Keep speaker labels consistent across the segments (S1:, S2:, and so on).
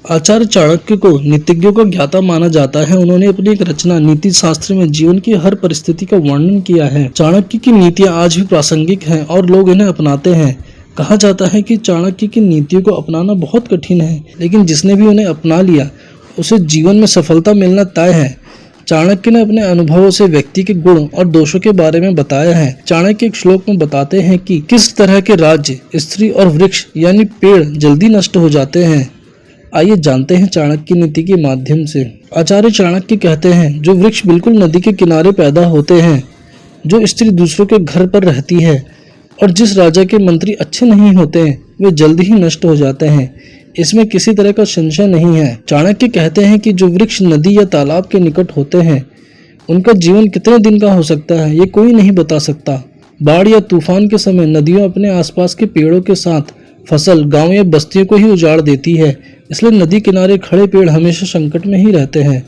S1: आचार्य चाणक्य को नीतिज्ञों का ज्ञाता माना जाता है। उन्होंने अपनी एक रचना नीति शास्त्र में जीवन की हर परिस्थिति का वर्णन किया है। चाणक्य की नीतियां आज भी प्रासंगिक हैं और लोग इन्हें अपनाते हैं। कहा जाता है कि चाणक्य की नीतियों को अपनाना बहुत कठिन है, लेकिन जिसने भी उन्हें अपना लिया उसे जीवन में सफलता मिलना तय है। चाणक्य ने अपने अनुभवों से व्यक्ति के गुण और दोषों के बारे में बताया है। चाणक्य एक श्लोक में बताते हैं कि किस तरह के राज्य, स्त्री और वृक्ष यानी पेड़ जल्दी नष्ट हो जाते हैं। आइए जानते हैं चाणक्य नीति के माध्यम से। आचार्य चाणक्य कहते हैं, जो वृक्ष बिल्कुल नदी के किनारे पैदा होते हैं, जो स्त्री दूसरों के घर पर रहती है और जिस राजा के मंत्री अच्छे नहीं होते हैं, वे जल्दी ही नष्ट हो जाते हैं। इसमें किसी तरह का संशय नहीं है। चाणक्य कहते हैं कि जो वृक्ष नदी या तालाब के निकट होते हैं, उनका जीवन कितने दिन का हो सकता है, ये कोई नहीं बता सकता। बाढ़ या तूफान के समय नदियों अपने आसपास के पेड़ों के साथ फसल, गांव या बस्तियों को ही उजाड़ देती है। इसलिए नदी किनारे खड़े पेड़ हमेशा संकट में ही रहते हैं।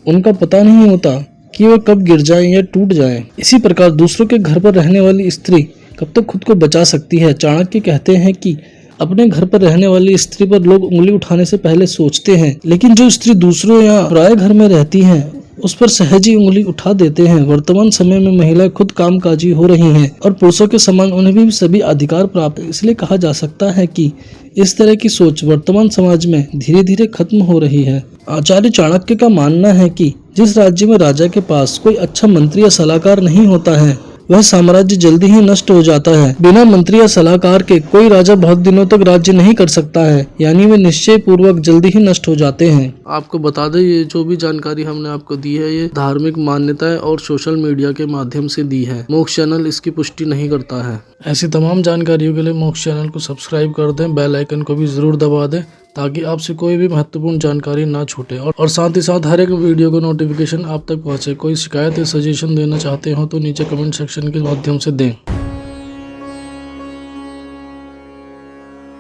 S1: उनका पता नहीं होता कि वे कब गिर जाएं या टूट जाएं। इसी प्रकार दूसरों के घर पर रहने वाली स्त्री कब तक खुद को बचा सकती है। चाणक्य कहते हैं कि अपने घर पर रहने वाली स्त्री पर लोग उंगली उठाने से पहले सोचते हैं, लेकिन जो स्त्री दूसरों या पराये घर में रहती हैं, उस पर सहज ही उंगली उठा देते हैं। वर्तमान समय में महिलाएं खुद कामकाजी हो रही हैं और पुरुषों के समान उन्हें भी सभी अधिकार प्राप्त है। इसलिए कहा जा सकता है कि इस तरह की सोच वर्तमान समाज में धीरे धीरे खत्म हो रही है। आचार्य चाणक्य का मानना है कि जिस राज्य में राजा के पास कोई अच्छा मंत्री या सलाहकार नहीं होता है, वह साम्राज्य जल्दी ही नष्ट हो जाता है। बिना मंत्री या सलाहकार के कोई राजा बहुत दिनों तक राज्य नहीं कर सकता है, यानी वे निश्चय पूर्वक जल्दी ही नष्ट हो जाते हैं। आपको बता दें, ये जो भी जानकारी हमने आपको दी है, ये धार्मिक मान्यताएं और सोशल मीडिया के माध्यम से दी है। मोक्ष चैनल इसकी पुष्टि नहीं करता है। ऐसी तमाम जानकारियों के लिए मोक्ष चैनल को सब्सक्राइब कर दें, बेल आइकन को भी जरूर दबा दें, ताकि आपसे कोई भी महत्वपूर्ण जानकारी ना छूटे और साथ ही साथ हर एक वीडियो को नोटिफिकेशन आप तक पहुंचे। कोई शिकायत या सजेशन देना चाहते हो तो नीचे कमेंट सेक्शन के माध्यम से दें।